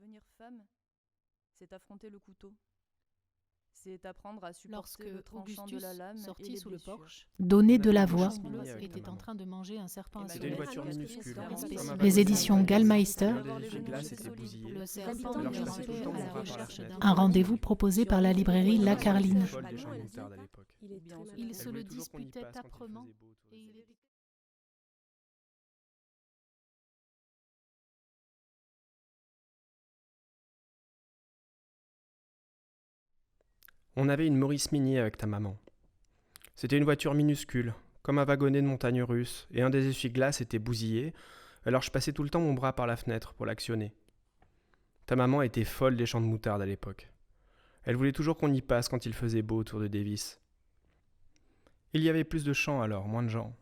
Devenir femme, c'est affronter le couteau. C'est apprendre à Lorsque supporter le tranchant de Augustus la lame et sortit les sous le blessures. porche, Donner On de avait la une voix. Maurice Minier avec ta était en maman. train de manger un serpent à C'était une souhait. voiture minuscule, Un comme un spécimen wagon. Les éditions Gallmeister. L'un des effets glaces était bousillé. Le serpent Alors je passais grimpait tout le temps à mon la bras par la recherche fenêtre. d'un Un produit. rendez-vous proposé par la librairie La Carline. Folle des champs de moutarde à l'époque. Il Elle se voulait le toujours qu'on y disputait passe quand il âprement faisait beau autour et de il nous. était... On avait une Maurice Minier avec ta maman. C'était une voiture minuscule, comme un wagonnet de montagne russe, et un des essuie-glaces était bousillé, alors je passais tout le temps mon bras par la fenêtre pour l'actionner. Ta maman était folle des champs de moutarde à l'époque. Elle voulait toujours qu'on y passe quand il faisait beau autour de Davis. Il y avait plus de champs alors, moins de gens.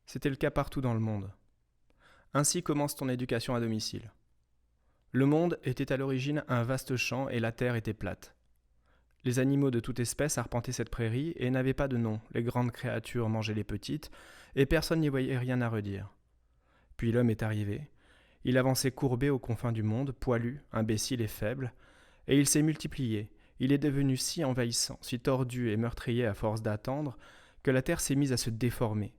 C'était le cas partout dans le monde. Ainsi commence ton éducation à domicile. Le monde était à l'origine un vaste champ et la terre était plate. Les animaux de toute espèce arpentaient cette prairie et n'avaient pas de nom. Les grandes créatures mangeaient les petites et personne n'y voyait rien à redire. Puis l'homme est arrivé. Il avançait courbé aux confins du monde, poilu, imbécile et faible, et il s'est multiplié. Il est devenu si envahissant, si tordu et meurtrier à force d'attendre, que la terre s'est mise à se déformer.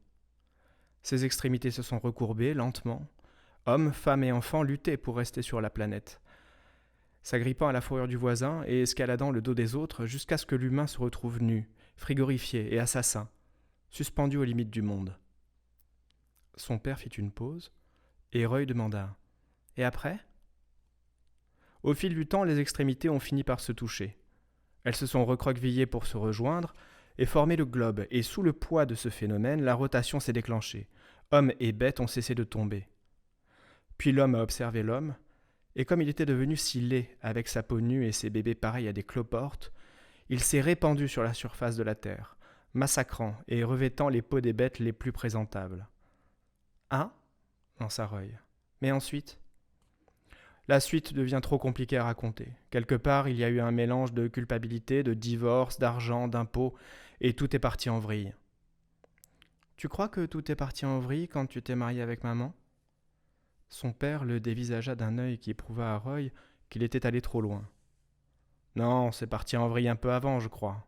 Ses extrémités se sont recourbées lentement. Hommes, femmes et enfants luttaient pour rester sur la planète, s'agrippant à la fourrure du voisin et escaladant le dos des autres jusqu'à ce que l'humain se retrouve nu, frigorifié et assassin, suspendu aux limites du monde. Son père fit une pause, et Roy demanda « Et après ?» Au fil du temps, les extrémités ont fini par se toucher. Elles se sont recroquevillées pour se rejoindre et former le globe, et sous le poids de ce phénomène, la rotation s'est déclenchée. Hommes et bêtes ont cessé de tomber. Puis l'homme a observé l'homme, et comme il était devenu si laid, avec sa peau nue et ses bébés pareils à des cloportes, il s'est répandu sur la surface de la terre, massacrant et revêtant les peaux des bêtes les plus présentables. « Ah ?» lança Roy. « Mais ensuite ?» La suite devient trop compliquée à raconter. Quelque part, il y a eu un mélange de culpabilité, de divorce, d'argent, d'impôts, et tout est parti en vrille. « Tu crois que tout est parti en vrille quand tu t'es marié avec maman ?» Son père le dévisagea d'un œil qui prouva à Roy qu'il était allé trop loin. « Non, c'est parti en vrille un peu avant, je crois.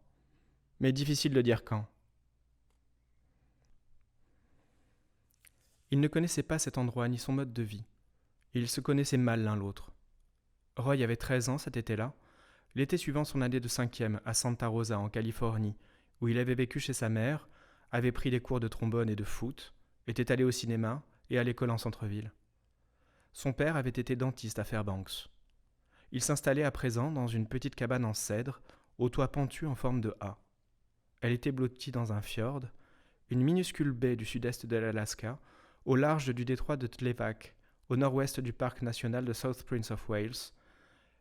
Mais difficile de dire quand. » Ils ne connaissaient pas cet endroit ni son mode de vie. Ils se connaissaient mal l'un l'autre. Roy avait 13 ans cet été-là, l'été suivant son année de 5e à Santa Rosa en Californie, où il avait vécu chez sa mère, avait pris des cours de trombone et de foot, était allé au cinéma et à l'école en centre-ville. Son père avait été dentiste à Fairbanks. Il s'installait à présent dans une petite cabane en cèdre, au toit pentu en forme de A. Elle était blottie dans un fjord, une minuscule baie du sud-est de l'Alaska, au large du détroit de Tlevac, au nord-ouest du parc national de South Prince of Wales,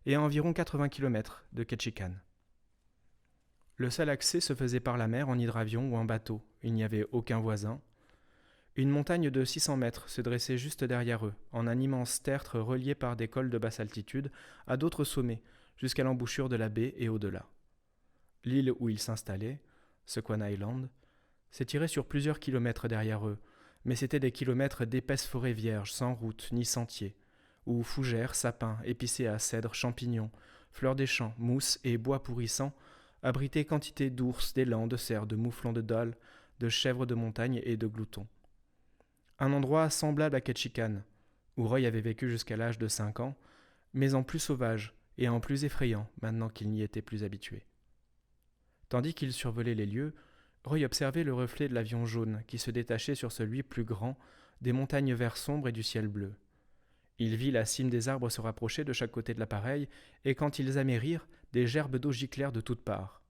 et à environ 80 km de Ketchikan. Le seul accès se faisait par la mer en hydravion ou en bateau. Il n'y avait aucun voisin. Une montagne de 600 mètres se dressait juste derrière eux, en un immense tertre relié par des cols de basse altitude à d'autres sommets, jusqu'à l'embouchure de la baie et au-delà. L'île où ils s'installaient, Sequan Island, s'étirait sur plusieurs kilomètres derrière eux, mais c'étaient des kilomètres d'épaisses forêts vierges, sans route ni sentier, où fougères, sapins, épicéas, cèdres, champignons, fleurs des champs, mousses et bois pourrissants abritaient quantité d'ours, d'élans, de cerfs, de mouflons de dholes, de chèvres de montagne et de gloutons. Un endroit semblable à Ketchikan, où Roy avait vécu jusqu'à l'âge de 5 ans, mais en plus sauvage et en plus effrayant maintenant qu'il n'y était plus habitué. Tandis qu'il survolait les lieux, Roy observait le reflet de l'avion jaune qui se détachait sur celui plus grand des montagnes vert sombre et du ciel bleu. Il vit la cime des arbres se rapprocher de chaque côté de l'appareil, et quand ils amérirent, des gerbes d'eau giclèrent de toutes parts.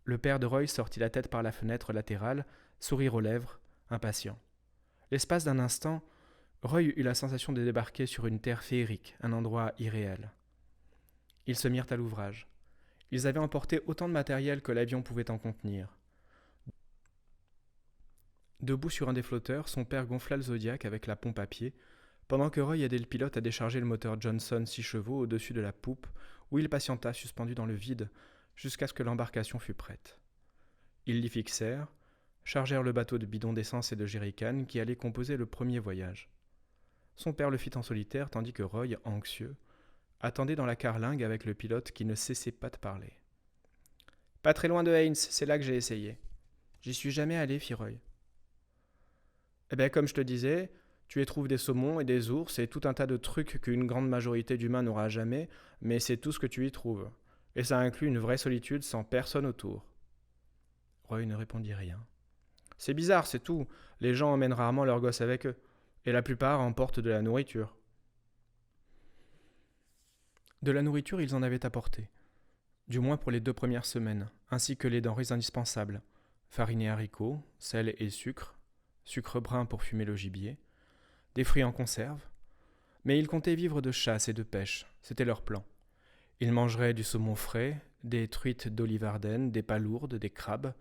Le père de Roy sortit la tête par la fenêtre latérale, sourire aux lèvres, impatient. L'espace d'un instant, Roy eut la sensation de débarquer sur une terre féerique, un endroit irréel. Ils se mirent à l'ouvrage. Ils avaient emporté autant de matériel que l'avion pouvait en contenir. Debout sur un des flotteurs, son père gonfla le Zodiac avec la pompe à pied, pendant que Roy aidait le pilote à décharger le moteur Johnson 6 chevaux au-dessus de la poupe, où il patienta suspendu dans le vide, jusqu'à ce que l'embarcation fût prête. Ils l'y fixèrent, chargèrent le bateau de bidons d'essence et de jerrycans qui allait composer le premier voyage. Son père le fit en solitaire, tandis que Roy, anxieux, attendait dans la carlingue avec le pilote qui ne cessait pas de parler. « Pas très loin de Haynes, c'est là que j'ai essayé. J'y suis jamais allé, Firoy. »« Eh bien, comme je te disais, tu y trouves des saumons et des ours et tout un tas de trucs qu'une grande majorité d'humains n'aura jamais, mais c'est tout ce que tu y trouves. Et ça inclut une vraie solitude sans personne autour. » Roy ne répondit rien. « C'est bizarre, c'est tout. Les gens emmènent rarement leurs gosses avec eux. Et la plupart emportent de la nourriture. » De la nourriture, ils en avaient apporté. Du moins pour les 2 premières semaines, ainsi que les denrées indispensables. Farine et haricots, sel et sucre brun pour fumer le gibier, des fruits en conserve. Mais ils comptaient vivre de chasse et de pêche, c'était leur plan. Ils mangeraient du saumon frais, des truites d'olive Ardennes, des palourdes, des crabes,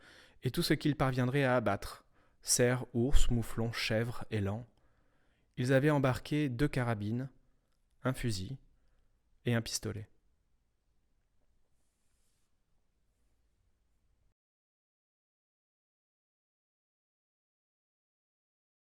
et tout ce qu'ils parviendraient à abattre, cerfs, ours, mouflons, chèvres, élans. Ils avaient embarqué 2 carabines, un fusil et un pistolet.